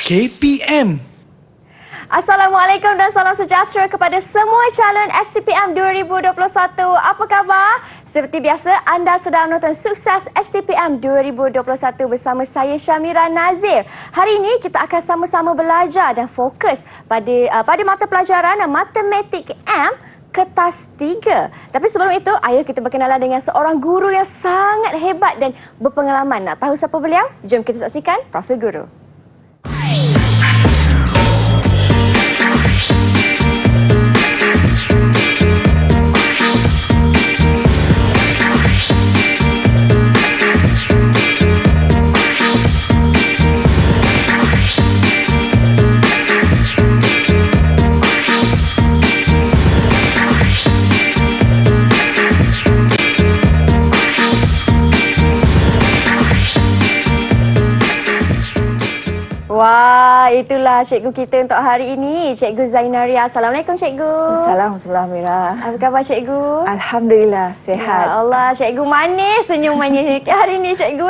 KPM. Assalamualaikum dan salam sejahtera kepada semua calon STPM 2021. Apa khabar? Seperti biasa, anda sedang menonton Sukses STPM 2021 bersama saya Syamira Nazir. Hari ini kita akan sama-sama belajar dan fokus pada mata pelajaran Matematik M Kertas 3. Tapi sebelum itu, ayo kita berkenalan dengan seorang guru yang sangat hebat dan berpengalaman. Nak tahu siapa beliau? Jom kita saksikan Profil Guru. Wah, itulah cikgu kita untuk hari ini, Cikgu Zainariah. Assalamualaikum, Cikgu. Assalamualaikum, Mira. Apa khabar, Cikgu? Alhamdulillah, sihat. Ya Allah, Cikgu manis senyumannya hari ini, Cikgu.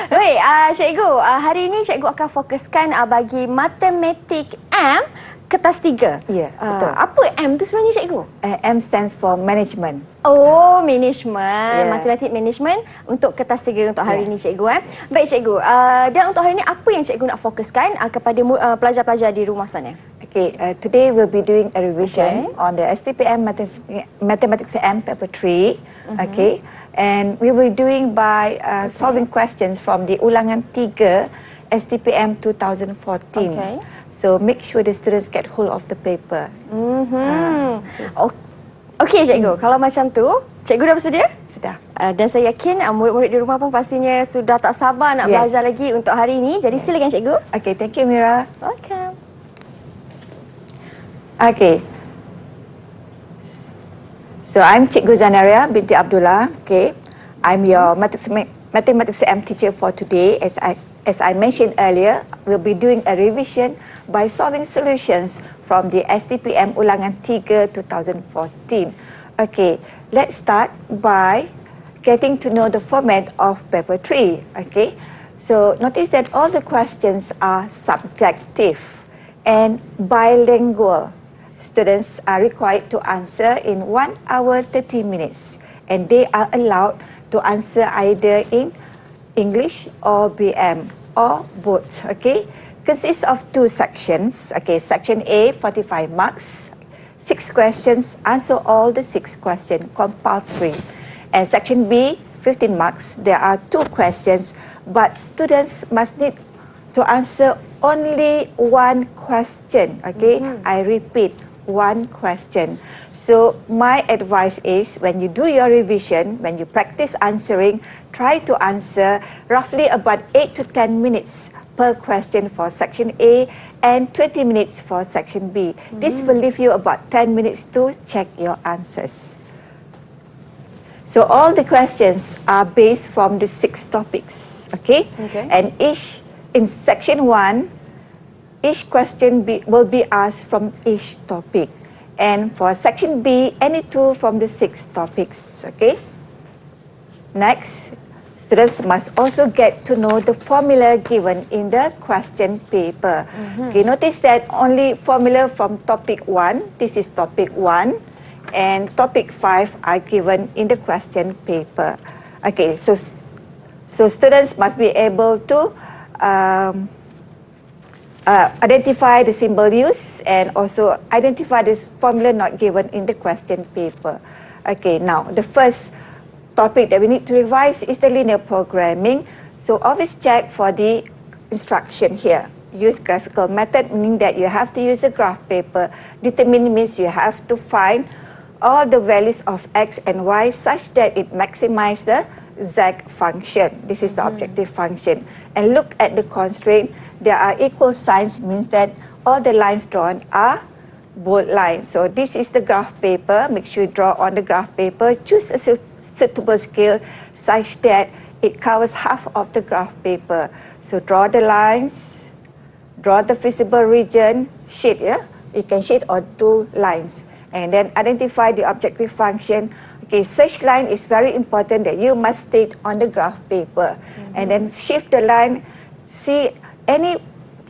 Baik, Cikgu, hari ini Cikgu akan fokuskan bagi Matematik M Kertas 3. Ya, betul. Apa M tu sebenarnya, Cikgu? M stands for management. Oh, management. Yeah. Matematik management untuk Kertas 3 untuk hari ini, Cikgu. Baik, Cikgu. Dan untuk hari ini, apa yang Cikgu nak fokuskan kepada pelajar-pelajar di rumah sana? Okay, today we'll be doing a revision on the STPM Mathematics M paper 3. Okay, and we will be doing by solving questions from the Ulangan 3 STPM 2014. Okay. So make sure the students get hold of the paper. Okey, Cikgu. Kalau macam tu, Cikgu dah bersedia? Sudah. Dan saya yakin murid-murid di rumah pun pastinya sudah tak sabar nak belajar lagi untuk hari ini. Jadi silakan, Cikgu. Okay, thank you, Mira. Welcome. Okay. So I'm Cikgu Zainariah binti Abdullah. Okay. I'm your Mathematics M teacher for today. As I mentioned earlier, we'll be doing a revision by solving solutions from the STPM Ulangan 3 2014. Okay, let's start by getting to know the format of paper 3. Okay, so notice that all the questions are subjective and bilingual. Students are required to answer in 1 hour 30 minutes, and they are allowed to answer either in English or BM or both. Okay, consists of 2 sections. Okay, section A 45 marks, 6 questions, answer all the 6 questions, compulsory. And section B 15 marks, there are 2 questions, but students must need to answer only 1 question. Okay, I repeat, 1 question. So my advice is, when you do your revision, when you practice answering, try to answer roughly about 8 to 10 minutes per question for section A and 20 minutes for section B. This will leave you about 10 minutes to check your answers. So all the questions are based from the 6 topics. Okay? And in section 1, each question will be asked from each topic. And for section B, any 2 from the 6 topics. Okay? Next, students must also get to know the formula given in the question paper. Okay, notice that only formula from topic 1, this is topic 1, and topic 5 are given in the question paper. Okay, so students must be able to identify the symbol used and also identify this formula not given in the question paper. Okay, now the first topic that we need to revise is the linear programming. So always check for the instruction here. Use graphical method, meaning that you have to use a graph paper. Determine means you have to find all the values of x and y such that it maximizes the z function. This is the objective function. And look at the constraint. There are equal signs, means that all the lines drawn are bold lines. So this is the graph paper. Make sure you draw on the graph paper. Choose a suitable scale such that it covers half of the graph paper. So draw the lines, draw the visible region, shade. You can shade or do lines, and then identify the objective function. Okay, such line is very important that you must state on the graph paper, and then shift the line. See any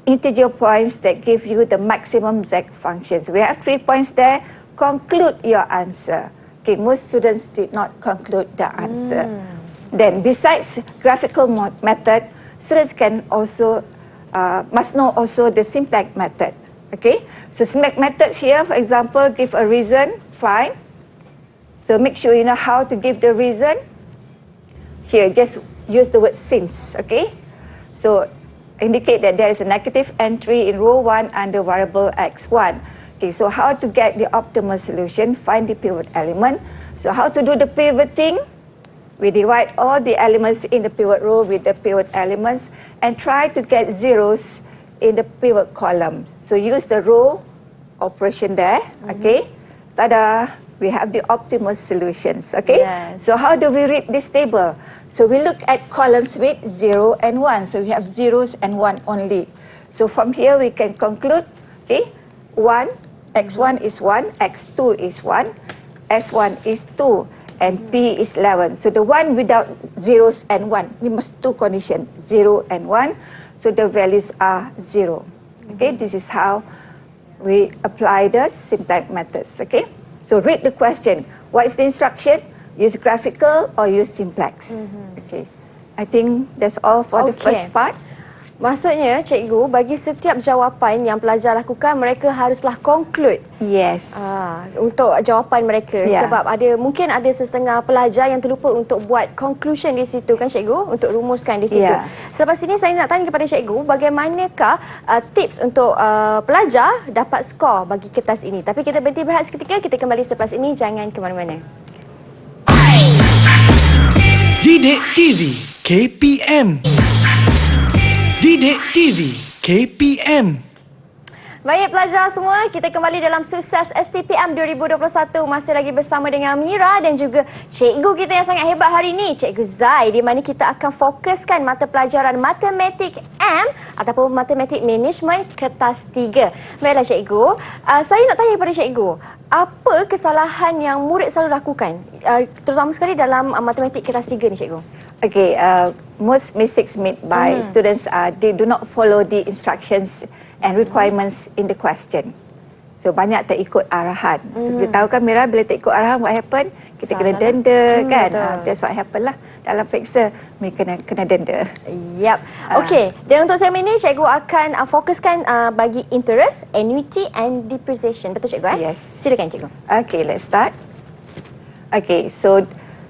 integer points that give you the maximum Z functions. We have 3 points there. Conclude your answer. Okay, most students did not conclude the answer. Then, besides graphical method, students can also must know also the simplex method. Okay, so simplex methods here, for example, give a reason, fine. So make sure you know how to give the reason. Here, just use the word since. Okay, so indicate that there is a negative entry in row 1 under variable x1. Okay, so how to get the optimal solution? Find the pivot element. So how to do the pivoting? We divide all the elements in the pivot row with the pivot elements and try to get zeros in the pivot column. So use the row operation there. Okay, tada! We have the optimal solutions. Okay, Yes. so how do we read this table? So we look at columns with 0 and 1. So we have zeros and 1 only. So from here we can conclude, okay, 1, x1 is 1, x2 is 1, s1 is 2, and p is 11. So the one without zeros and 1, we must two conditions, 0 and 1. So the values are 0. Okay, this is how we apply the simplex methods. Okay, so read the question. What is the instruction? Use graphical or use simplex. Okay, I think that's all for the first part. Maksudnya, cikgu, bagi setiap jawapan yang pelajar lakukan, mereka haruslah conclude. Yes. Untuk jawapan mereka. Yeah. Sebab mungkin ada setengah pelajar yang terlupa untuk buat conclusion di situ, kan cikgu? Untuk rumuskan di situ. Yeah. Selepas ini saya nak tanya kepada cikgu, bagaimanakah tips untuk pelajar dapat skor bagi kertas ini? Tapi kita berhenti berehat seketika, kita kembali selepas ini. Jangan ke mana-mana. Didik TV KPM. Didik TV KPM. Baik pelajar semua, kita kembali dalam Sukses STPM 2021. Masih lagi bersama dengan Mira dan juga cikgu kita yang sangat hebat hari ini, Cikgu Zai, di mana kita akan fokuskan mata pelajaran Matematik M ataupun Matematik Management kertas 3. Baiklah cikgu, saya nak tanya kepada cikgu, apa kesalahan yang murid selalu lakukan, terutama sekali dalam Matematik kertas 3 ni cikgu? Okay, most mistakes made by students are they do not follow the instructions and requirements in the question. So banyak tak ikut arahan. So kita tahu kan Mira, bila tak ikut arahan what happen? Kita kena denda kan? That's what happen lah. Dalam periksa mereka kena denda. Yap. Okey, dan untuk segmen ini cikgu akan fokuskan bagi interest, annuity and depreciation. Betul cikgu Yes. Silakan cikgu. Okay, let's start. Okay, so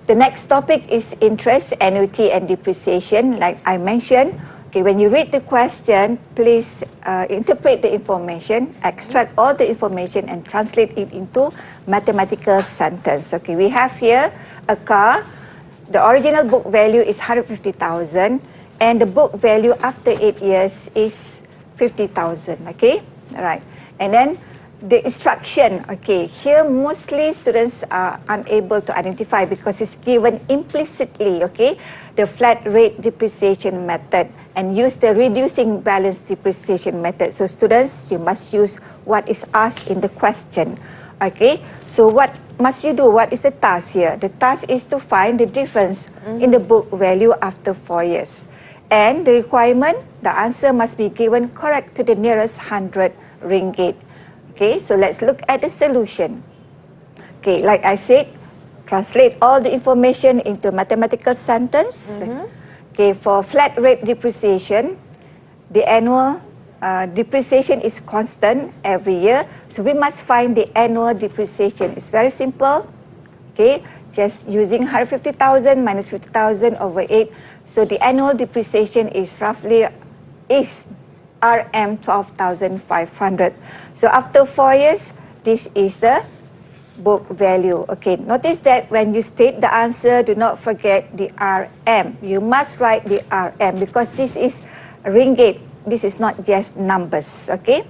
the next topic is interest, annuity and depreciation. Like I mentioned, okay, when you read the question, please interpret the information, extract all the information and translate it into mathematical sentence. Okay, we have here a car. The original book value is 150,000 and the book value after 8 years is 50,000. Okay, right. And then the instruction, okay, here mostly students are unable to identify because it's given implicitly, okay, the flat rate depreciation method and use the reducing balance depreciation method. So students, you must use what is asked in the question, okay. So what must you do? What is the task here? The task is to find the difference in the book value after 4 years. And the requirement, the answer must be given correct to the nearest 100 ringgit. Okay, so let's look at the solution. Okay, like I said, translate all the information into mathematical sentence. Okay, for flat rate depreciation, the annual depreciation is constant every year. So we must find the annual depreciation. It's very simple. Okay, just using 150,000 minus 50,000 over 8. So the annual depreciation is roughly RM 12,500. So after 4 years, this is the book value. Okay, notice that when you state the answer, do not forget the RM. You must write the RM because this is ringgit. This is not just numbers, okay?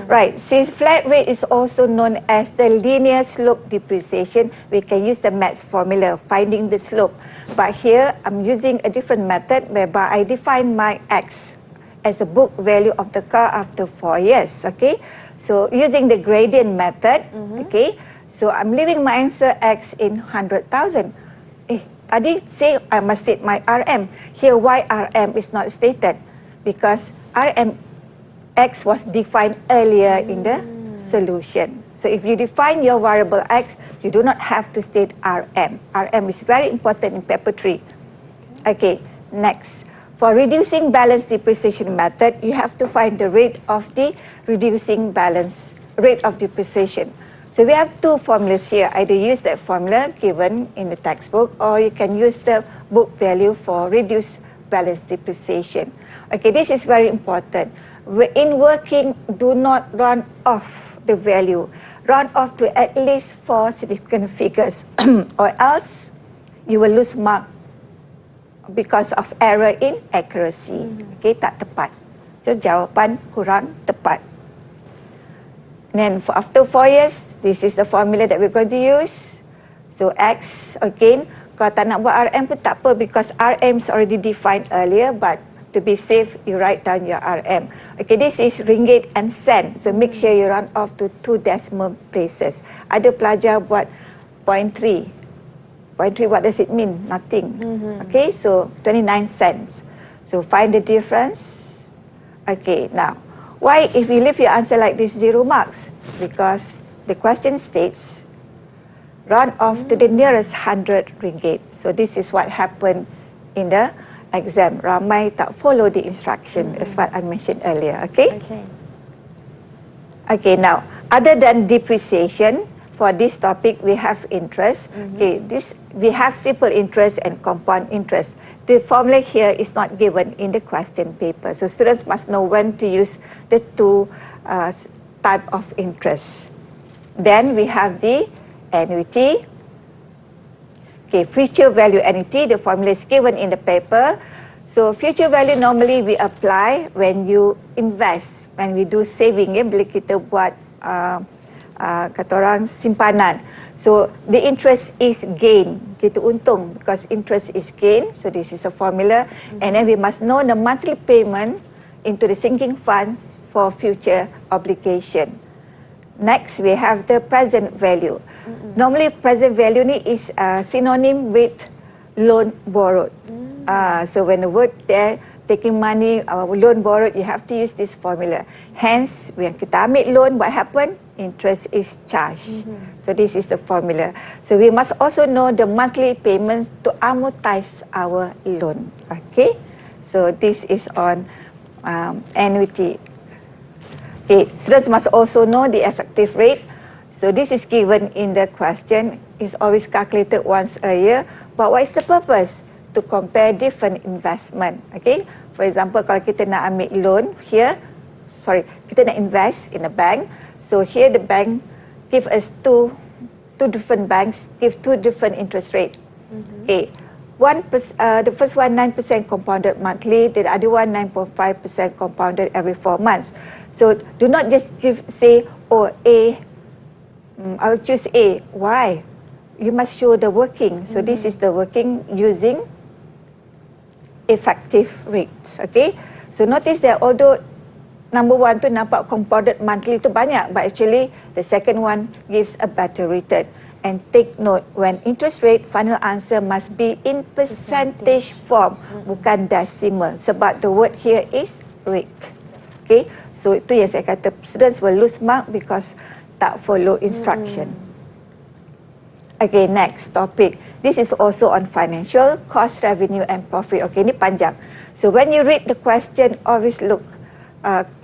Right, since flat rate is also known as the linear slope depreciation, we can use the maths formula, finding the slope. But here, I'm using a different method whereby I define my X as the book value of the car after 4 years, okay? So, using the gradient method, okay? So, I'm leaving my answer X in 100,000. Tadi say I must state my RM. Here, why RM is not stated? Because RM X was defined earlier in the solution. So if you define your variable X, you do not have to state Rm. Rm is very important in paper 3. Okay, next. For reducing balance depreciation method, you have to find the rate of the reducing balance, rate of depreciation. So we have two formulas here. Either use that formula given in the textbook, or you can use the book value for reduced balance depreciation. Okay, this is very important. In working, do not run off the value. Run off to at least 4 significant figures or else you will lose mark because of error in accuracy. Okay, tak tepat. So jawapan kurang tepat. And then for after 4 years, this is the formula that we're going to use. So X, again, kalau tak nak buat RM pun tak apa because RM is already defined earlier, but to be safe, you write down your RM. Okay, this is ringgit and cent. So make sure you run off to 2 decimal places. Ada pelajar buat 0.3. 0.3, what does it mean? Nothing. Okay, so 29 cents. So find the difference. Okay, now, why if you leave your answer like this, 0 marks? Because the question states, run off to the nearest 100 ringgit. So this is what happened in the exam. Ramai tak follow the instruction, as what I mentioned earlier. Okay? Okay, now, other than depreciation, for this topic, we have interest. Okay, we have simple interest and compound interest. The formula here is not given in the question paper. So students must know when to use the two type of interest. Then we have the annuity. Okay, future value annuity, the formula is given in the paper. So future value normally we apply when you invest, when we do saving, bila kita buat kata orang simpanan. So the interest is gain, kita untung because interest is gain. So this is a formula, and then we must know the monthly payment into the sinking funds for future obligation. Next, we have the present value. Normally, present value ni is synonym with loan borrowed. So when the word there, taking money, loan borrowed, you have to use this formula. Hence, when kita ambil loan, what happen? Interest is charged. So this is the formula. So we must also know the monthly payments to amortize our loan. Okay, so this is on annuity. Okay, students must also know the effective rate. So this is given in the question. It's always calculated once a year. But what is the purpose? To compare different investment. Okay, for example, kalau kita nak ambil loan here, kita nak invest in a bank. So here the bank give us two different banks give two different interest rate. Okay, the first one 9% compounded monthly, the other one 9.5% compounded every 4 months. So do not just say, oh, I'll choose A. Why? You must show the working. So this is the working using effective rates. Okay. So notice that although number one tu nampak compounded monthly tu banyak, but actually the second one gives a better return. And take note, when interest rate, final answer must be in percentage form, bukan decimal. Sebab the word here is rate. Okay, so itu yang saya kata, students will lose mark because tak follow instruction. Okay, next topic. This is also on financial, cost, revenue and profit. Okay, ini panjang. So when you read the question, always look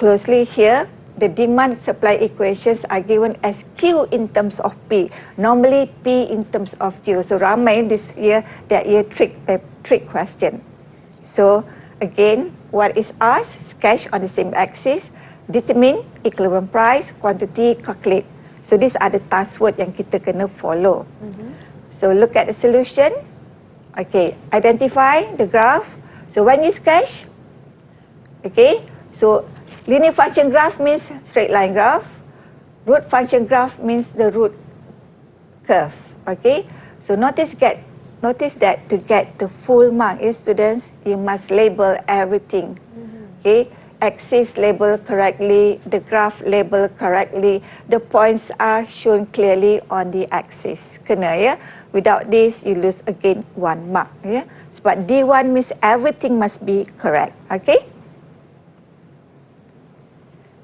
closely here. The demand supply equations are given as Q in terms of P. Normally P in terms of Q. So ramai this year, that year trick question. So again, what is asked? Sketch on the same axis, determine equilibrium price, quantity, calculate. So these are the task word yang kita kena follow. So look at the solution. Okay, identify the graph. So when you sketch, okay, so linear function graph means straight line graph. Root function graph means the root curve. Okay, so notice that to get the full mark, students, you must label everything. Okay, axis label correctly, the graph label correctly, the points are shown clearly on the axis. Kena ya. Without this, you lose again 1 mark. Ya. Sebab D1 means everything must be correct. Okay.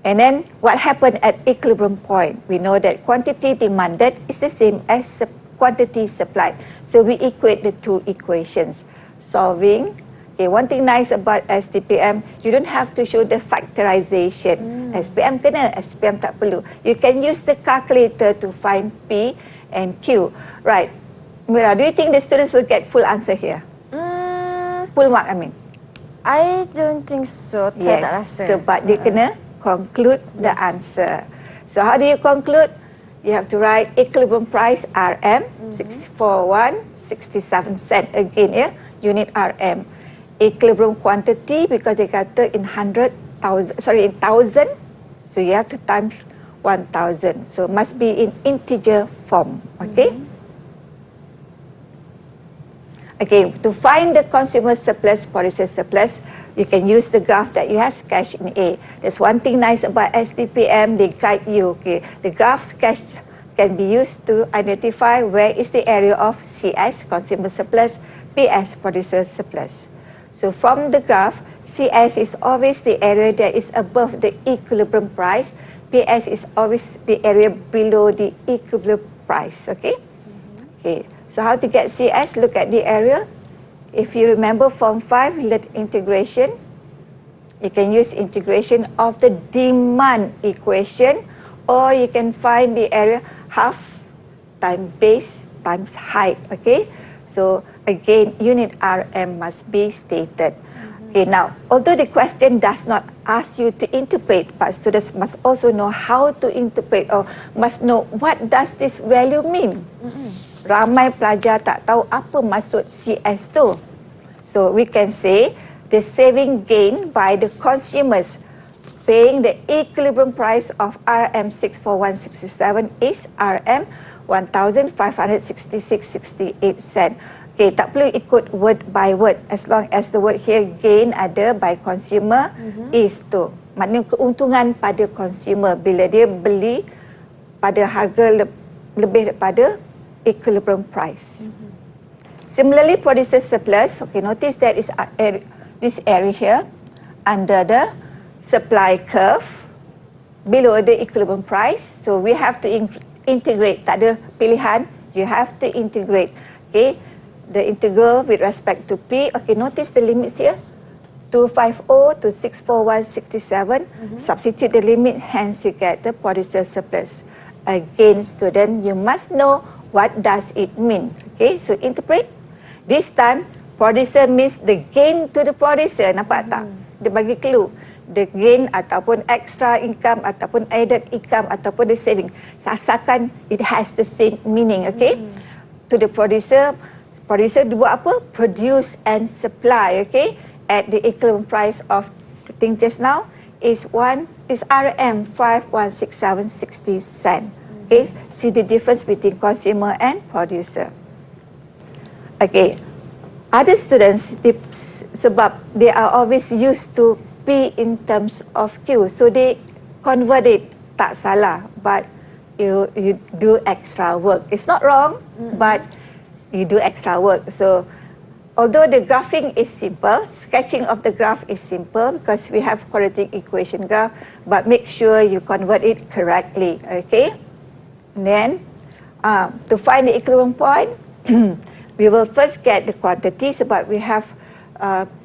And then what happened at equilibrium point? We know that quantity demanded is the same as quantity supplied. So we equate the two equations. Solving. Okay, one thing nice about STPM, you don't have to show the factorization. SPM kena, SPM tak perlu. You can use the calculator to find P and Q. Right. Mira, do you think the students will get full answer here? Full mark, I mean. I don't think so. Saya tak Yes, rasa. sebab dia kena conclude the answer. So how do you conclude? You have to write equilibrium price RM 641.67 cent again, yeah, unit RM. Equilibrium quantity because they kata in 100,000, sorry, in 1,000, so you have to times 1,000. So must be in integer form. Okay. Okay, to find the consumer surplus, producer surplus, you can use the graph that you have sketched in A. There's one thing nice about STPM, they guide you. Okay, the graph sketched can be used to identify where is the area of CS, consumer surplus, PS, producer surplus. So from the graph, CS is always the area that is above the equilibrium price. PS is always the area below the equilibrium price. Okay. Okay. So how to get CS? Look at the area. If you remember Form 5, we learned integration. You can use integration of the demand equation, or you can find the area half times base times height. Okay. So again, unit RM must be stated. Okay, now, although the question does not ask you to interpret, but students must also know how to interpret or must know what does this value mean. Ramai pelajar tak tahu apa maksud CS tu. So we can say the saving gain by the consumers paying the equilibrium price of RM 641.67 is RM 1,566.68 cent. Okay, tak perlu ikut word by word as long as the word here gain ada by consumer is tu. Maknanya keuntungan pada consumer bila dia beli pada harga lebih daripada equilibrium price. Similarly, producer surplus, okay, notice that is this area here under the supply curve below the equilibrium price. So we have to integrate, tak ada pilihan, you have to integrate. Okay, the integral with respect to P, okay, notice the limits here, 250 to 641.67, substitute the limit, hence you get the producer surplus. Again, student, you must know what does it mean. Okay, so interpret. This time, producer means the gain to the producer. Nampak tak? Dia bagi clue. The gain ataupun extra income ataupun added income ataupun the saving. Asalkan it has the same meaning. Okay, to the producer. Producer buat apa? Produce and supply. Okay, at the equilibrium price of the thing just now is RM 5,167.60 cent. Okay, see the difference between consumer and producer. Okay, other students sebab they are always used to P in terms of Q, so they convert it, tak salah, but you do extra work. It's not wrong, but you do extra work. So although the graphing is simple, sketching of the graph is simple because we have quadratic equation graph, but make sure you convert it correctly. Okay, and then to find the equilibrium point, we will first get the quantity sebab we have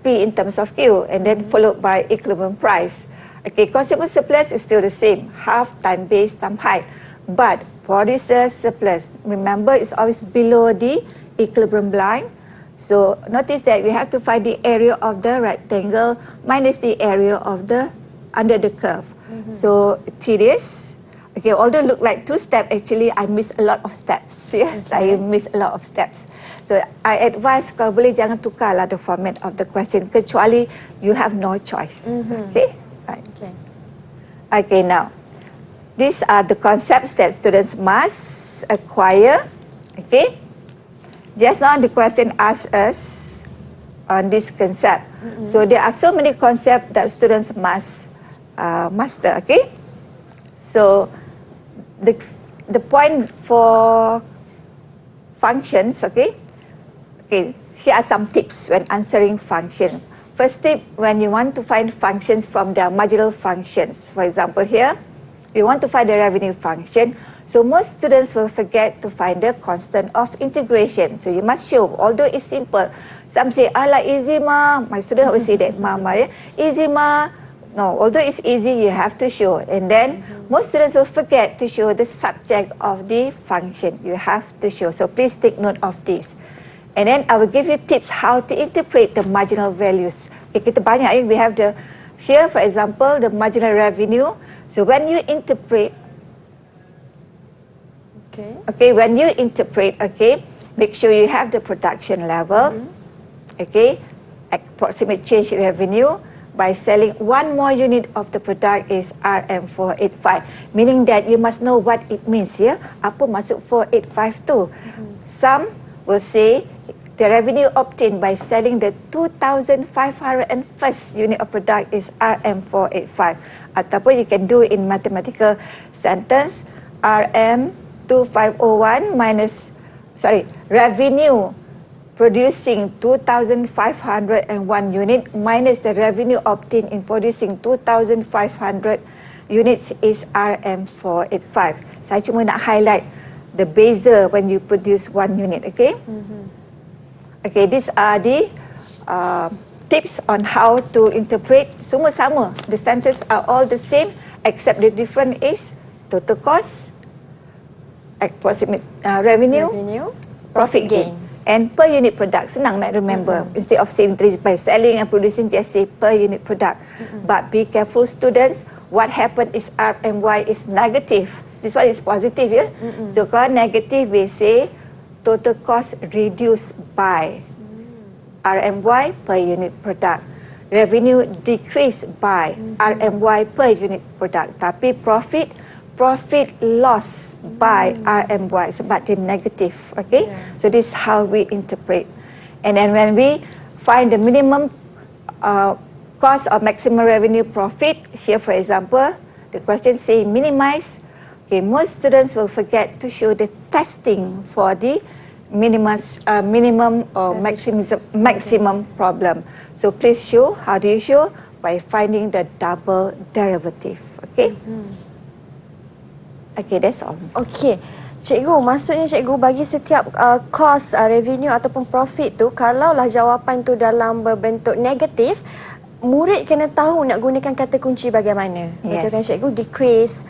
P in terms of Q, and then followed by equilibrium price. Okay, consumer surplus is still the same, half time base time height, but producer surplus, remember, it's always below the equilibrium line. So notice that we have to find the area of the rectangle minus the area of the under the curve. So tedious. Okay, although look like two steps, actually I miss a lot of steps. Yes, I miss a lot of steps. So I advise kalau boleh jangan tukarlah the format of the question kecuali you have no choice. Okay, right. Okay, now these are the concepts that students must acquire. Okay, just now the question asked us on this concept. So there are so many concepts that students must master. Okay, so the point for functions, okay, here are some tips when answering function. First tip, when you want to find functions from their marginal functions. For example, here, we want to find the revenue function. So most students will forget to find the constant of integration. So you must show, although it's simple. Some say, like easy ma. My student always say that, mama, yeah? Easy ma. No, although it's easy, you have to show. And then most students will forget to show the subject of the function. You have to show. So please take note of this. And then I will give you tips how to interpret the marginal values. Okay, kita banyak, we have the, here for example, the marginal revenue. So when you interpret, okay, when you interpret, okay, make sure you have the production level, okay, approximate change in revenue by selling one more unit of the product is RM485, meaning that you must know what it means, ya. Apa maksud 485 tu? Some will say the revenue obtained by selling the 2,501st unit of product is RM485. Ataupun you can do in mathematical sentence, RM2501 minus, revenue producing 2,501 unit minus the revenue obtained in producing 2,500 units is RM485. Saya cuma nak highlight the beza when you produce one unit, okay? Okay, these are the tips on how to interpret. Semua sama. The sentences are all the same except the difference is total cost, approximate revenue, profit gain. And per unit product. Senang nak remember. Instead of saying by selling and producing, just say per unit product. But be careful, students. What happened is RMY is negative. This one is positive, yeah? So kalau negative, we say total cost reduced by RMY per unit product. Revenue decreased by RMY per unit product. Tapi profit loss by RMY sebab dia negative, okay? So this is how we interpret. And then when we find the minimum cost or maximum revenue profit, here for example, the question say minimize. Okay, most students will forget to show the testing for the minimum or maximum problem. So please show. How do you show? By finding the double derivative, okay? Okay, that's all. Okey. Cikgu, maksudnya cikgu bagi setiap cost, revenue ataupun profit tu, kalaulah jawapan tu dalam berbentuk negatif, murid kena tahu nak gunakan kata kunci bagaimana. Betul kan cikgu? Decrease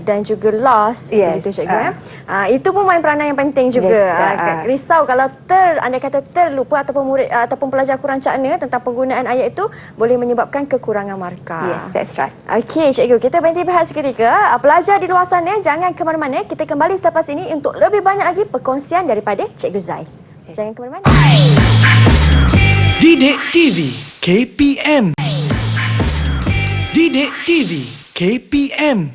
dan juga loss. Itu cikgu. Itu pun main peranan yang penting juga. Risau kalau anda kata terlupa ataupun murid ataupun pelajar kurang cakna tentang penggunaan ayat itu boleh menyebabkan kekurangan markah. Yes, that's right. Okey cikgu, kita berhenti berehat seketika. Pelajar di luar sana jangan ke mana-mana. Kita kembali selepas ini untuk lebih banyak lagi perkongsian daripada Cikgu Zai. Jangan ke mana-mana. Didik TV KPM. Didik TV KPM.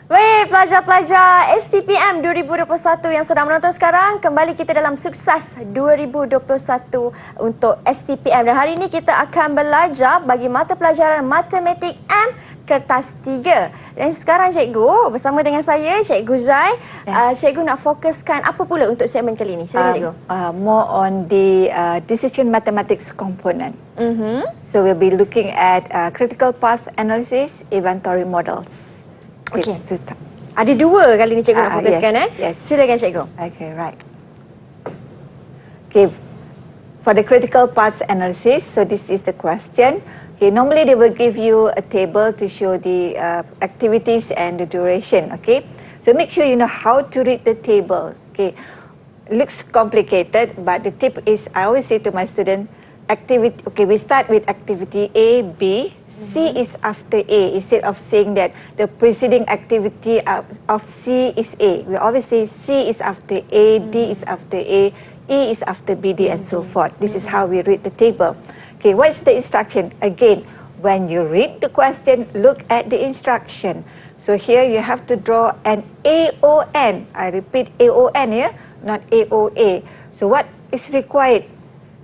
Baik, pelajar-pelajar STPM 2021 yang sedang menonton sekarang, kembali kita dalam Sukses 2021 untuk STPM. Dan hari ini kita akan belajar bagi mata pelajaran Matematik M kertas 3. Dan sekarang cikgu bersama dengan saya, Cikgu Zai, cikgu nak fokuskan apa pula untuk segmen kali ini? Silakan cikgu. More on the decision mathematics component. So we'll be looking at critical path analysis, inventory models. Okey. Ada dua kali ni cikgu nak fokuskan. Silakan cikgu. Okay, right. Okay, for the critical path analysis, so this is the question. Okay, normally they will give you a table to show the activities and the duration. Okay, so make sure you know how to read the table. Okay, looks complicated, but the tip is I always say to my student, activity. Okay, we start with activity A, B. C is after A. Instead of saying that the preceding activity of C is A, we always say C is after A, D is after A, E is after B, D, and so forth. This is how we read the table. Okay, what is the instruction? Again, when you read the question, look at the instruction. So here you have to draw an AON. I repeat AON here, not AOA. So what is required?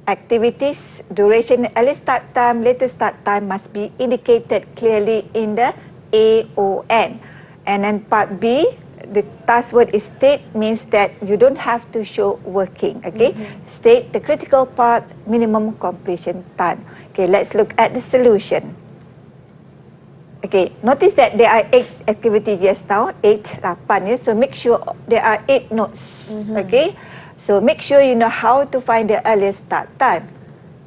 Activities, duration, early start time, later start time must be indicated clearly in the AON. And then part B, the task word is state means that you don't have to show working. Okay, state the critical path, minimum completion time. Okay, let's look at the solution. Okay, notice that there are 8 activities just now, 8, 8 ya. So make sure there are 8 notes. Okay, so make sure you know how to find the earliest start time.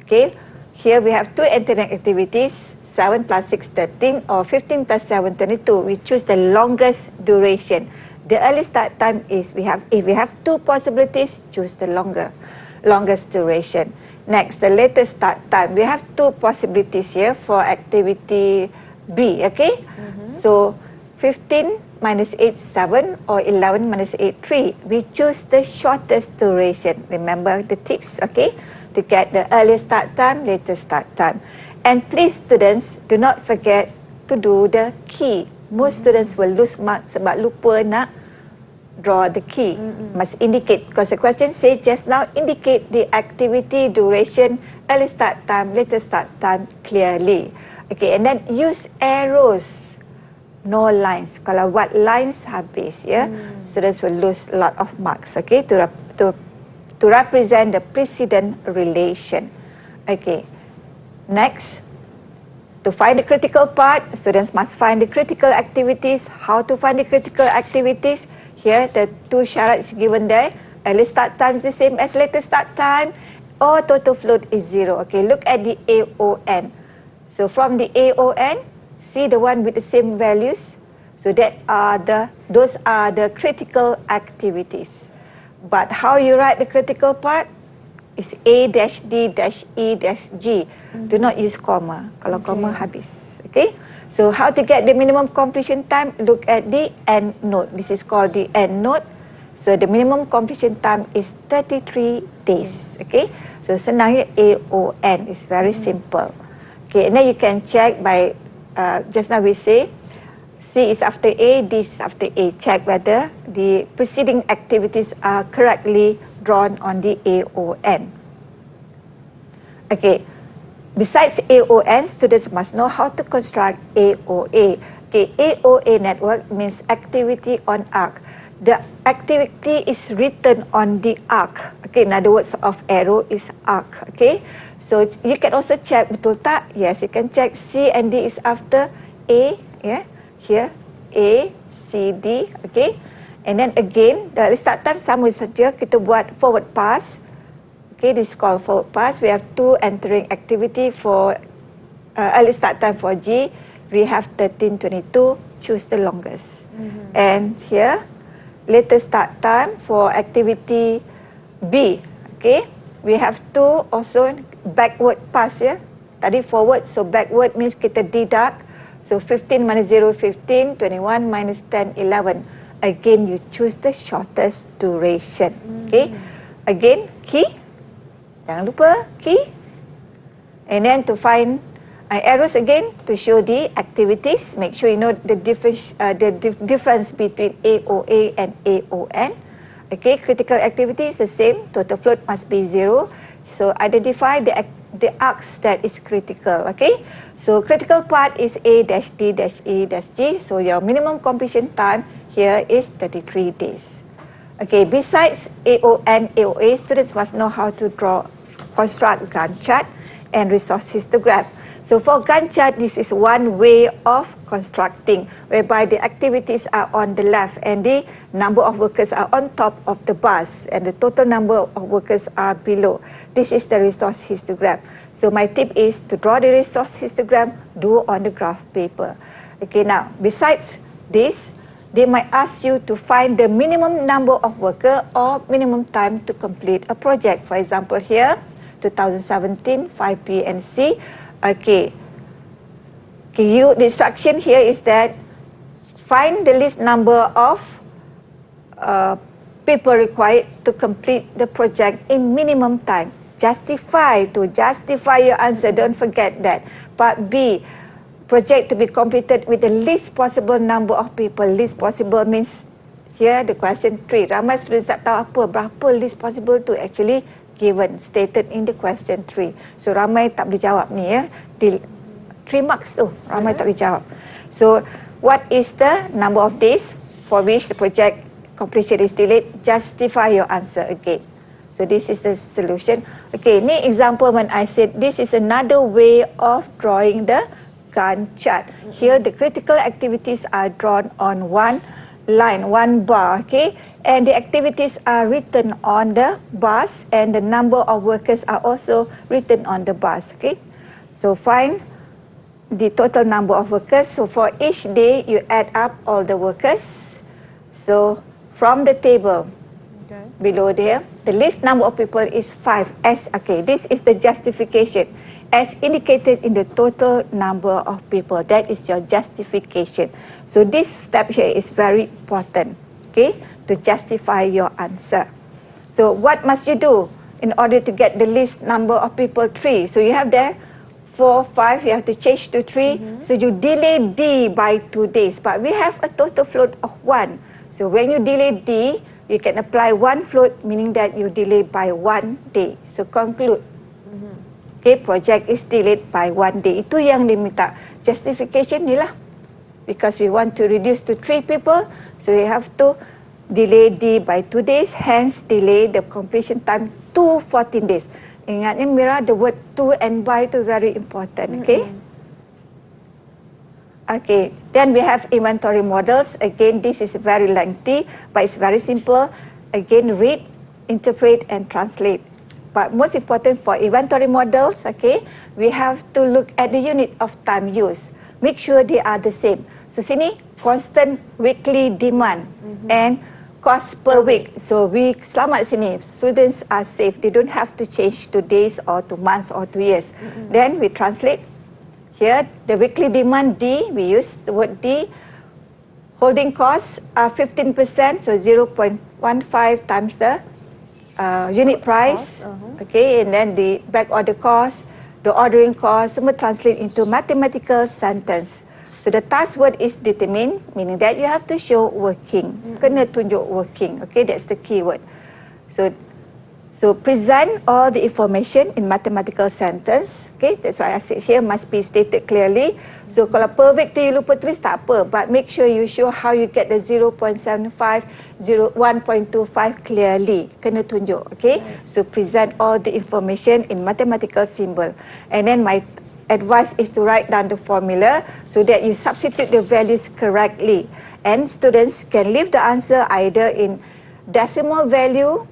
Okay, here we have 2 entering activities, 7 plus 6, 13, or 15 plus 7, 22. We choose the longest duration. The earliest start time is, if we have 2 possibilities, choose the longest duration. Next, the latest start time. We have 2 possibilities here for activity B, okay? So, 15 minus 8, 7, or 11 minus 8, 3. We choose the shortest duration. Remember the tips, okay? To get the earliest start time, latest start time. And please, students, do not forget to do the key. Most students will lose marks sebab lupa nak draw the key. Must indicate, because the question says just now, indicate the activity duration, early start time, latest start time clearly. Okay, and then use arrows, no lines. Kalau buat lines, habis, ya. Students will lose a lot of marks, okay, to represent the precedent relation. Okay, next, to find the critical part, students must find the critical activities. How to find the critical activities? Here, the 2 syarat is given there. Early start time is the same as latest start time, or total float is 0. Okay, look at the AON. So from the AON, see the one with the same values. So those are the critical activities. But how you write the critical part is A-D-E-G. Do not use comma. Kalau comma, habis. Okay? So how to get the minimum completion time? Look at the end note. This is called the end note. So the minimum completion time is 33 days. Okay? So senang, AON is very simple. Okay, and then you can check by, just now we say, C is after A, D is after A. Check whether the preceding activities are correctly drawn on the AON. Okay, besides AON, students must know how to construct AOA. Okay, AOA network means activity on arc. The activity is written on the arc. Okay, in other words, of arrow is arc. Okay, so you can also check, betul tak? Yes, you can check C and D is after A. Yeah, here A, C, D. Okay, and then again, the start time sama saja. Kita buat forward pass. Okay, this is called forward pass. We have 2 entering activity for early start time for G. We have 13, 22. Choose the longest. And here, latest start time for activity B. Okay, we have 2 also backward pass, ya. Tadi forward, so backward means kita deduct. So 15 minus 0, 15, 21 minus 10, 11. Again, you choose the shortest duration. Okay, again, key. Jangan lupa, key. And then to find arrows again to show the activities. Make sure you know the difference between AOA and AON. Okay, critical activity is the same. Total float must be 0. So identify the arcs that is critical. Okay, so critical part is A-D-E-G. So your minimum completion time here is 33 days. Okay, besides AON, AOA, students must know how to construct Gantt chart and resource histogram. So for Gantt chart, this is one way of constructing, whereby the activities are on the left and the number of workers are on top of the bars and the total number of workers are below. This is the resource histogram. So my tip is to draw the resource histogram, do on the graph paper. Okay, now besides this, they might ask you to find the minimum number of workers or minimum time to complete a project. For example, here, 2017, 5 PNC. Okay, the instruction here is that find the least number of people required to complete the project in minimum time. Justify your answer, don't forget that. Part B, project to be completed with the least possible number of people. Least possible means, here the question 3. Ramai students tak tahu berapa least possible tu actually given, stated in the question 3. So ramai tak boleh jawab ni, ya. 3 marks tu, ramai tak boleh jawab. So what is the number of days? for which the project completion is delayed, justify your answer again. So this is the solution. Okay, ni example when I said this is another way of drawing the Gantt chart. Here the critical activities are drawn on one line, one bar, okay? And the activities are written on the bars and the number of workers are also written on the bars, okay? So find the total number of workers. So for each day, you add up all the workers. So from the table below there, the least number of people is 5. Okay, this is the justification as indicated in the total number of people. That is your justification. So this step here is very important, okay, to justify your answer. So what must you do in order to get the least number of people? 3. So you have there 4, 5, you have to change to 3. So you delay D by 2 days, but we have a total float of 1. So when you delay D, you can apply 1 float, meaning that you delay by 1 day. So conclude. Okay, project is delayed by 1 day. Itu yang diminta. Justification ni lah. Because we want to reduce to 3 people, so we have to delay D by 2 days, hence delay the completion time to 14 days. Ingatnya Mira, the word to and by itu very important, okay? Okay, then we have inventory models. Again, this is very lengthy, but it's very simple. Again, read, interpret, and translate. But most important for inventory models, okay, we have to look at the unit of time used. Make sure they are the same. So sini, constant weekly demand and cost per week. So we selamat sini. Students are safe. They don't have to change to days or to months or to years. Then we translate. Here, the weekly demand D, we use the word D. Holding costs are 15%, so 0.15 times the unit price. Okay, and then the back order cost, the ordering cost, semua translate into mathematical sentence. So the task word is determine, meaning that you have to show working. Kena tunjuk working. Okay, that's the key word. So present all the information in mathematical sentence. Okay, that's why I said here must be stated clearly. So kalau per week tu you lupa tulis tak apa, but make sure you show how you get the 0.75, 1.25 clearly. Kena tunjuk, okay? So present all the information in mathematical symbol. And then my advice is to write down the formula so that you substitute the values correctly. And students can leave the answer either in decimal value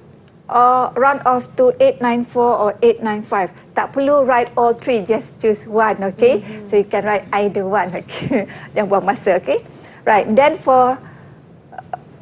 or round off to 894 or 895. Tak perlu write all 3, just choose one, okay? So you can write either one, okay? Jangan buang masa, okay? Right, then for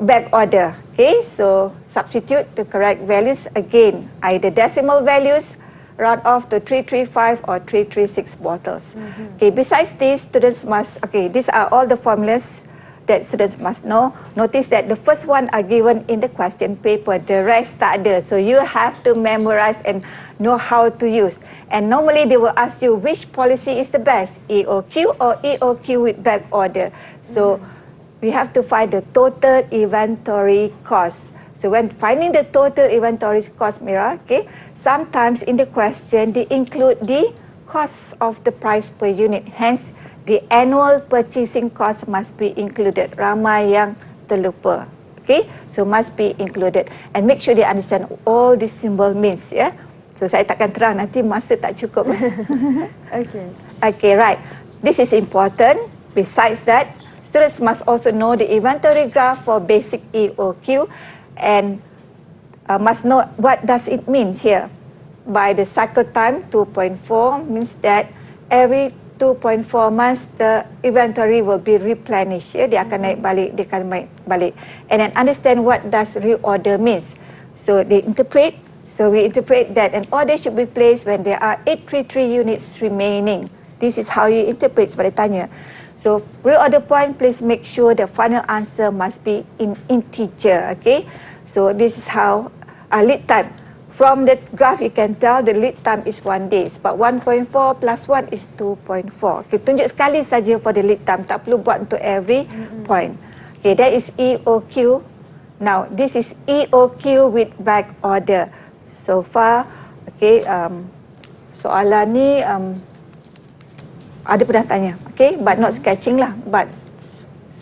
back order, okay? So substitute the correct values again, either decimal values, round off to 335 or 336 bottles. Okay, besides this, students must, okay, these are all the formulas that students must know. Notice that the first one are given in the question paper, the rest tak ada. So you have to memorize and know how to use. And normally they will ask you which policy is the best, EOQ or EOQ with back order. So we have to find the total inventory cost. So when finding the total inventory cost, Mira, okay, sometimes in the question they include the cost of the price per unit. Hence, the annual purchasing cost must be included. Ramai yang terlupa. Okay, so must be included. And make sure they understand all this symbol means, yeah. So saya takkan terang, nanti masa tak cukup. Okay. Okay, right. This is important. Besides that, students must also know the inventory graph for basic EOQ and must know what does it mean here. By the cycle time 2.4 means that every 2.4 months the inventory will be replenished. Yeah? Dia akan naik balik, dia akan naik balik. And then understand what does reorder means. So they interpret. So we interpret that an order should be placed when there are 833 units remaining. This is how you interpret sebab dia tanya. So reorder point, please make sure the final answer must be in integer. Okay. So this is how lead time. From the graph, you can tell the lead time is 1 day. But 1.4 plus 1 is 2.4. Okay, tunjuk sekali saja for the lead time. Tak perlu buat untuk every point. Okay, that is EOQ. Now, this is EOQ with back order. So far, okay, soalan ni ada pernah tanya. Okay, but not sketching lah. But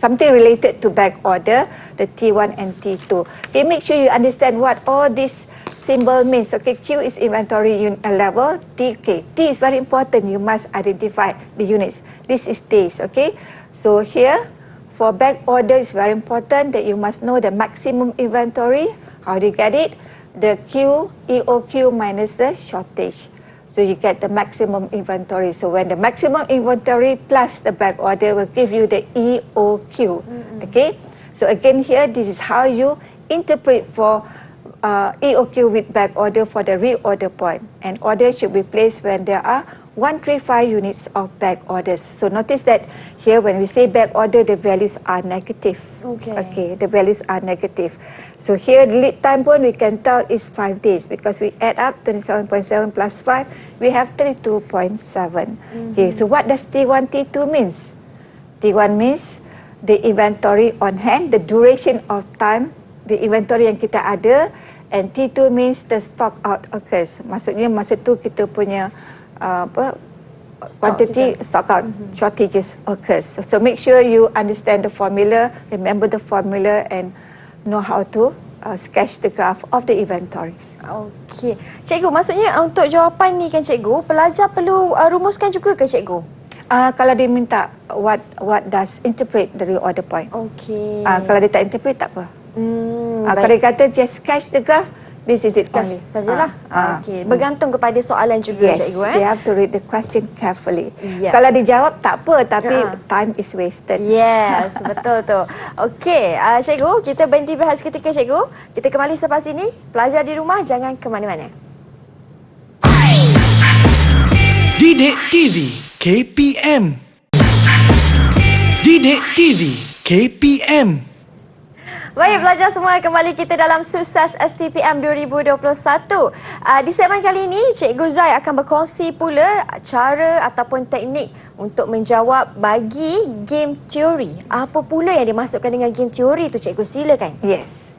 something related to back order, the T1 and T2. Okay, make sure you understand what all this symbol means. Okay, Q is inventory level. T is very important. You must identify the units. This is days. Okay, so here for back order it's very important that you must know the maximum inventory. How do you get it? The Q, EOQ minus the shortage. So you get the maximum inventory. So when the maximum inventory plus the back order will give you the EOQ. Okay. So again here, this is how you interpret for EOQ with back order for the reorder point. And order should be placed when there are 135 units of back orders. So notice that here when we say back order, the values are negative. Okay, the values are negative. So here the lead time pun we can tell is 5 days because we add up 27.7 plus 5, we have 32.7. Okay, so what does T1, T2 means? T1 means the inventory on hand, the duration of time, the inventory yang kita ada, and T2 means the stock out occurs. Maksudnya masa tu kita punya quantity stock out shortages occurs. So make sure you understand the formula, remember the formula and know how to sketch the graph of the inventories. Okey. Cikgu, maksudnya untuk jawapan ni kan cikgu, pelajar perlu rumuskan juga ke cikgu? Kalau dia minta what does interpret the reorder point. Okey. Kalau dia tak interpret tak apa. Kalau dia kata just sketch the graph, this is it only. Sajalah. Okey. Bergantung kepada soalan juga cikgu. Yes, they have to read the question carefully. Yeah. Kalau dijawab tak apa, tapi time is wasted. Yes, betul tu. Okey, cikgu, kita berhenti berehat seketika cikgu. Kita kembali selepas ini. Pelajar di rumah jangan ke mana-mana. Didik TV KPM. Didik TV KPM. Baik pelajar semua, kembali kita dalam Sukses STPM 2021. Di segmen kali ini, Cikgu Zai akan berkongsi pula cara ataupun teknik untuk menjawab bagi game teori. Apa pula yang dimasukkan dengan game teori tu Cikgu? Silakan. Yes.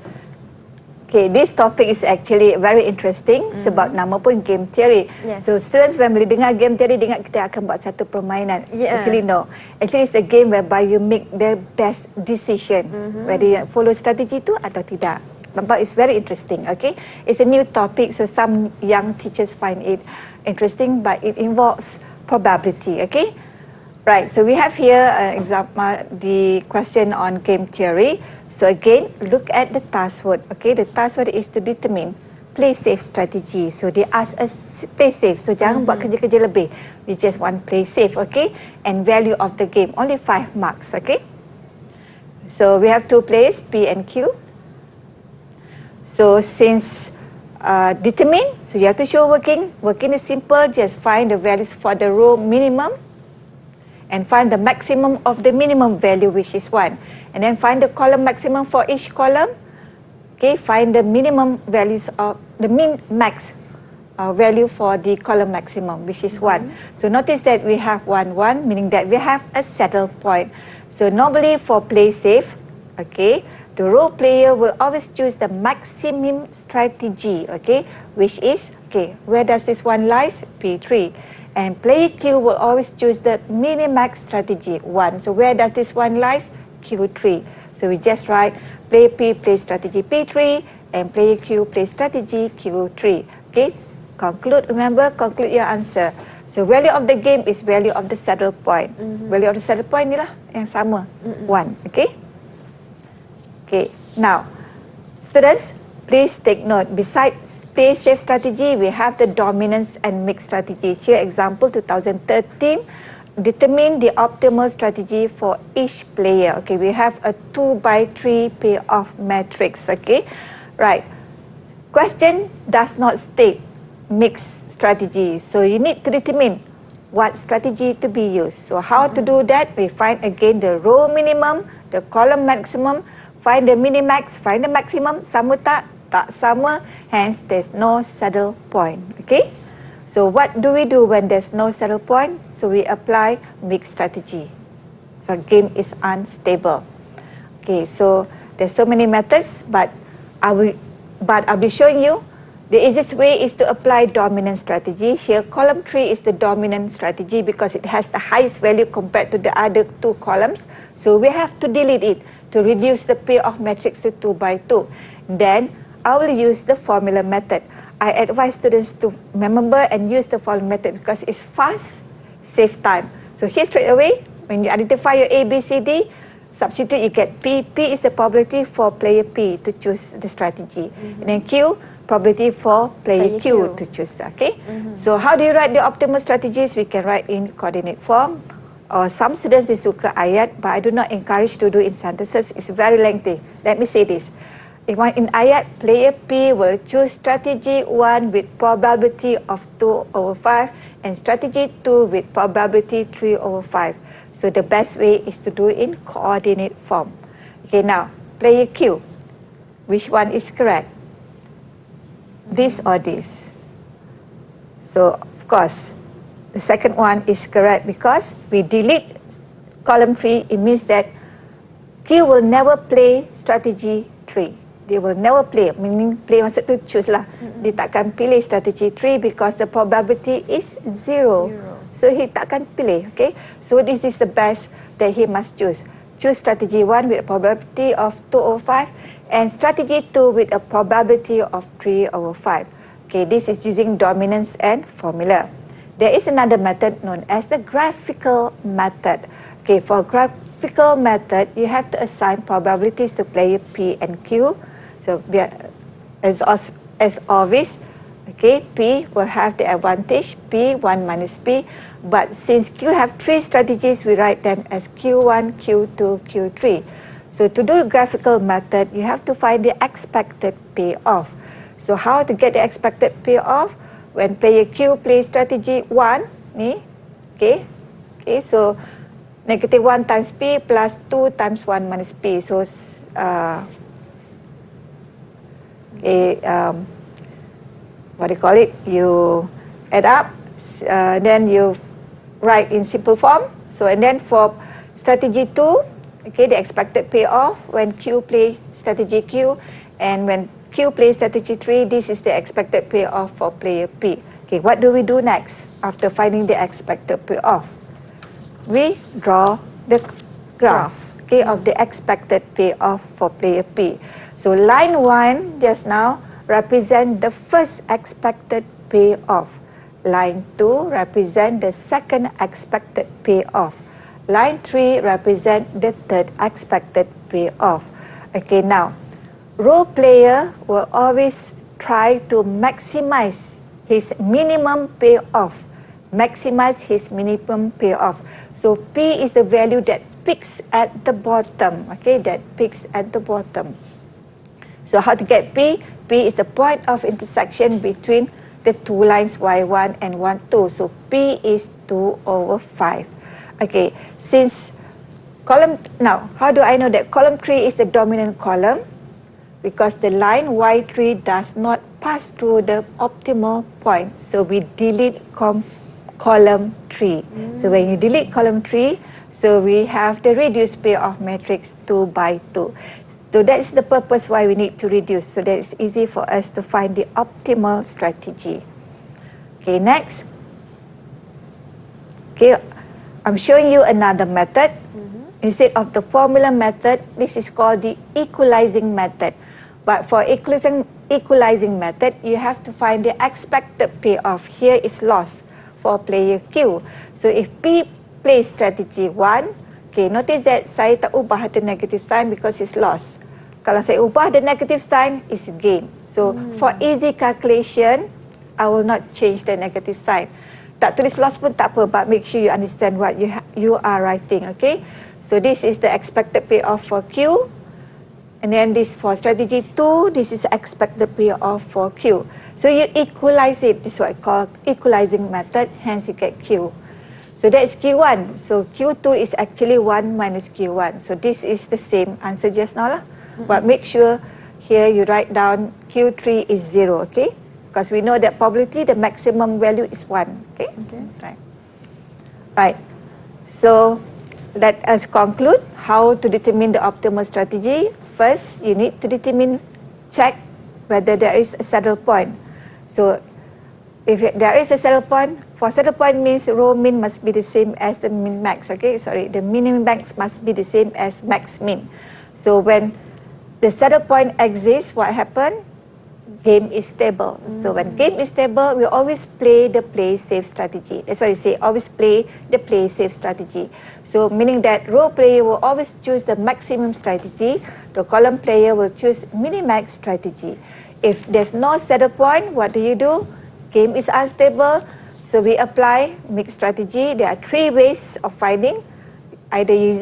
Okay, this topic is actually very interesting sebab nama pun game theory. Yes. So students when boleh dengar game theory, dia ingat kita akan buat satu permainan. Yeah. Actually no. Actually it's a game whereby you make the best decision whether you follow strategy tu atau tidak. Nampak it's very interesting. Okay, it's a new topic, so some young teachers find it interesting, but it involves probability. Okay. Right, so we have here example the question on game theory. So again, look at the task word. Okay, the task word is to determine play safe strategy. So they ask us play safe. So jangan buat kerja-kerja lebih. We just want play safe. Okay, and value of the game only 5 marks. Okay. So we have two players P and Q. So since determine, so you have to show working. Working is simple. Just find the values for the row minimum. And find the maximum of the minimum value, which is 1. And then find the column maximum for each column. Okay, find the minimum values of the max value for the column maximum, which is 1. So notice that we have 1, 1, meaning that we have a saddle point. So normally for play safe, okay, the role player will always choose the maximum strategy, okay, which is, okay, where does this one lies? P3. And player Q will always choose the minimax strategy 1. So where does this one lies? Q3. So we just write player P play strategy P3 and player Q play strategy Q3. Okay, conclude, remember, conclude your answer. So value of the game is value of the saddle point. Value of the saddle point ni lah yang sama, 1. Okay. Okay, now students, please take note, besides play safe strategy, we have the dominance and mix strategy. Here example 2013, determine the optimal strategy for each player. Okay, we have a 2x3 payoff matrix. Okay, right. Question does not state mixed strategy. So you need to determine what strategy to be used. So how to do that? We find again the row minimum, the column maximum, find the minimax, find the maximum, sama tak? Tak sama, hence there's no saddle point. Okay, so what do we do when there's no saddle point? So we apply mixed strategy. So game is unstable. Okay, so there's so many methods, but I'll be showing you The easiest way is to apply dominant strategy. Here, column 3 is the dominant strategy because it has the highest value compared to the other two columns. So we have to delete it to reduce the payoff matrix to 2 by 2. Then, I will use the formula method. I advise students to remember and use the formula method because it's fast, save time. So here straight away, when you identify your A, B, C, D, substitute, you get P. P is the probability for player P to choose the strategy. And then Q, probability for player Q to choose. Okay. So how do you write the optimal strategies? We can write in coordinate form. Or some students, they suka ayat, but I do not encourage to do in sentences. It's very lengthy. Let me say this. In ayat, player P will choose strategy 1 with probability of 2 over 5 and strategy 2 with probability 3 over 5. So the best way is to do it in coordinate form. Okay, now, player Q. Which one is correct? This or this? So, of course, the second one is correct because we delete column 3. It means that Q will never play strategy 3. They will never play, meaning play maksud tu choose lah. Dia takkan pilih strategy 3 because the probability is 0. So he takkan pilih, okay? So this is the best that he must choose. Choose strategy 1 with a probability of 2 over 5 and strategy 2 with a probability of 3 over 5. Okay, this is using dominance and formula. There is another method known as the graphical method. Okay, for graphical method, you have to assign probabilities to player P and Q. So as always, okay, P will have the advantage, P, 1 minus P. But since Q have 3 strategies, we write them as Q1, Q2, Q3. So to do graphical method, you have to find the expected payoff. So how to get the expected payoff? When player Q plays strategy 1, ni, okay, so negative 1 times P plus 2 times 1 minus P. So, what do you call it? You add up, then you write in simple form. So, and then for strategy 2, okay, the expected payoff when Q play strategy Q, and when Q plays strategy 3, this is the expected payoff for player P. Okay, what do we do next after finding the expected payoff? We draw the graph, okay, of the expected payoff for player P. So line 1 just now represent the first expected payoff. Line 2 represent the second expected payoff. Line 3 represent the third expected payoff. Okay, now, role player will always try to maximize his minimum payoff. Maximize his minimum payoff. So P is the value that peaks at the bottom. Okay, that peaks at the bottom. So how to get P? P is the point of intersection between the two lines Y1 and Y2. So P is 2 over 5. Okay, since column, now how do I know that column 3 is the dominant column? Because the line Y3 does not pass through the optimal point. So we delete column 3. So when you delete column 3, so we have the reduced payoff matrix 2 by 2. So that's the purpose why we need to reduce. So that it's easy for us to find the optimal strategy. Okay, next. Okay, I'm showing you another method. Instead of the formula method, this is called the equalizing method. But for equalizing method, you have to find the expected payoff. Here is loss for player Q. So if P plays strategy 1, okay, notice that saya tak ubah the negative sign because it's loss. Kalau saya ubah the negative sign, it's gain. So for easy calculation, I will not change the negative sign. Tak tulis loss pun tak apa, but make sure you understand what you are writing, okay? So this is the expected payoff for Q. And then this for strategy 2, this is expected payoff for Q. So you equalize it. This is what I call equalizing method. Hence you get Q. So that's Q1. So Q2 is actually 1 minus Q1. So this is the same answer just now lah. But make sure here you write down Q3 is 0, okay? Because we know that probability, the maximum value is 1, okay? Right. Right. So let us conclude how to determine the optimal strategy. First, you need to check whether there is a saddle point. So if there is a saddle point, for saddle point means row min must be the same as the min max. Okay, sorry, the minimum max must be the same as max min. So when the saddle point exists, what happen? Game is stable. So when game is stable, we always play the play safe strategy. That's why we say always play the play safe strategy. So meaning that row player will always choose the maximum strategy, the column player will choose minimax strategy. If there's no saddle point, what do? Game is unstable, so we apply mixed strategy. There are three ways of finding. Either you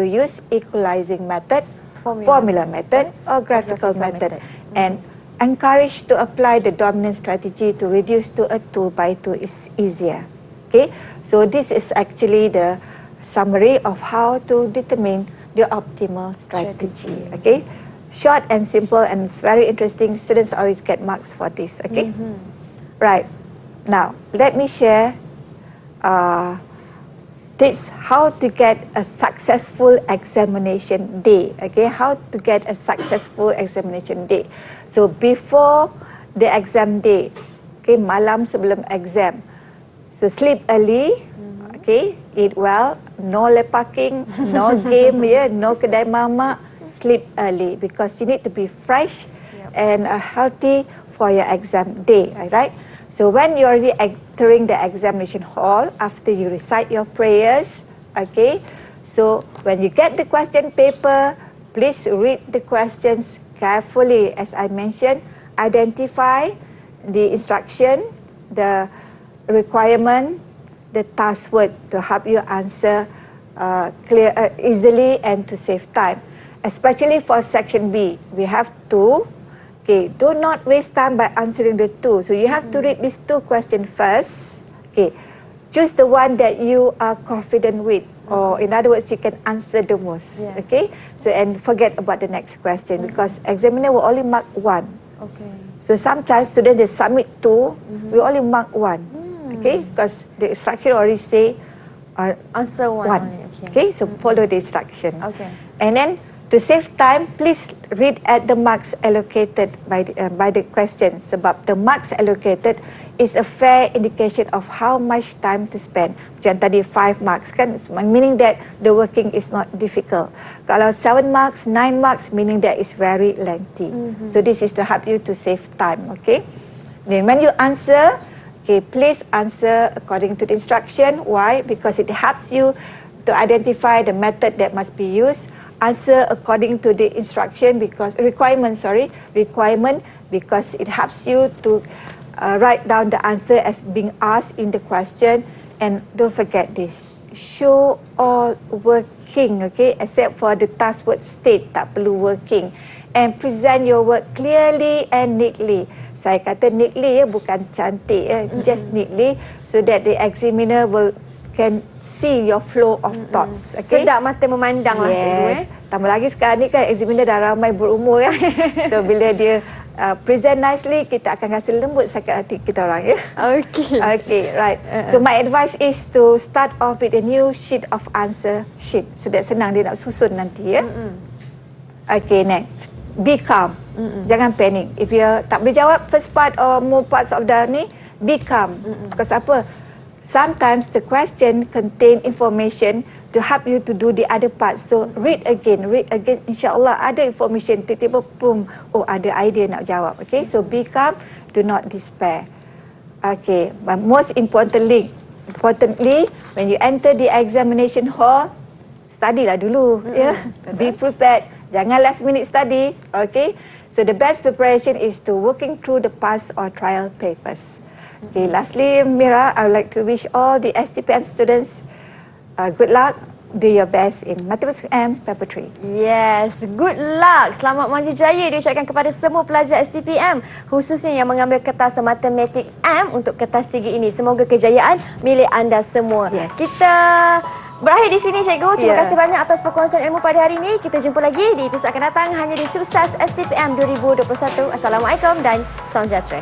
use equalizing method, formula method, or graphical method. And encourage to apply the dominant strategy to reduce to a 2x2 is easier. Okay, so this is actually the summary of how to determine the optimal strategy. Okay, short and simple, and it's very interesting. Students always get marks for this. Okay, right. Now let me share tips how to get a successful examination day. Okay, how to get a successful examination day. So before the exam day, okay, malam sebelum exam, so sleep early, okay, eat well, no lepaking, no game, no kedai mamak, sleep early because you need to be fresh and healthy for your exam day, right? So when you're already entering the examination hall, after you recite your prayers, okay, so when you get the question paper, please read the questions carefully. As I mentioned, identify the instruction, the requirement, the task word to help you answer easily and to save time. Especially for section B, we have to okay, do not waste time by answering the two. So you have to read these two questions first. Okay, choose the one that you are confident with, or in other words, you can answer the most. Yeah. Okay, so and forget about the next question because examiner will only mark one. Okay. So sometimes students they submit two, we only mark one. Okay, because the instruction already say Answer one. Only. Okay, so follow the instruction. Okay. And then to save time, please read at the marks allocated by the question. Sebab the marks allocated is a fair indication of how much time to spend. Macam tadi 5 marks kan, meaning that the working is not difficult. Kalau 7 marks, 9 marks, meaning that is very lengthy. So this is to help you to save time. Okay. Then when you answer, okay, please answer according to the instruction. Why? Because it helps you to identify the method that must be used. Answer according to the instruction because requirement because it helps you to write down the answer as being asked in the question. And don't forget this, show all working, okay, except for the task word state, tak perlu working, and present your work clearly and neatly. Saya kata neatly bukan cantik just neatly, so that the examiner can see your flow of thoughts. Okay? Sedap mata memandang lah cikgu. Tambah lagi sekarang ni kan examiner dah ramai berumur kan. So bila dia present nicely, kita akan rasa lembut sakit hati kita orang ya. Okay. Okay, right. So my advice is to start off with a new sheet of answer sheet. So that senang dia nak susun nanti ya. Okay, next. Be calm. Jangan panic. If you tak boleh jawab first part or more parts of the ni, be calm. Because apa? Sometimes the question contain information to help you to do the other part. So read again. InsyaAllah ada information. Tiba-tiba boom, oh ada idea nak jawab. Okay, so be calm, do not despair. Okay, but most importantly, when you enter the examination hall, study lah dulu. Be prepared. Jangan last minute study. Okay, so the best preparation is to working through the past or trial papers. Okay, lastly, Mira, I would like to wish all the STPM students good luck. Do your best in Mathematics M Paper 3. Yes, good luck. Selamat maju jaya diucapkan kepada semua pelajar STPM, khususnya yang mengambil kertas Matematik M untuk kertas 3 ini. Semoga kejayaan milik anda semua. Yes. Kita berakhir di sini cikgu. Terima kasih banyak atas perkongsian ilmu pada hari ini. Kita jumpa lagi di episod akan datang hanya di Sukses STPM 2021. Assalamualaikum dan salam sejahtera.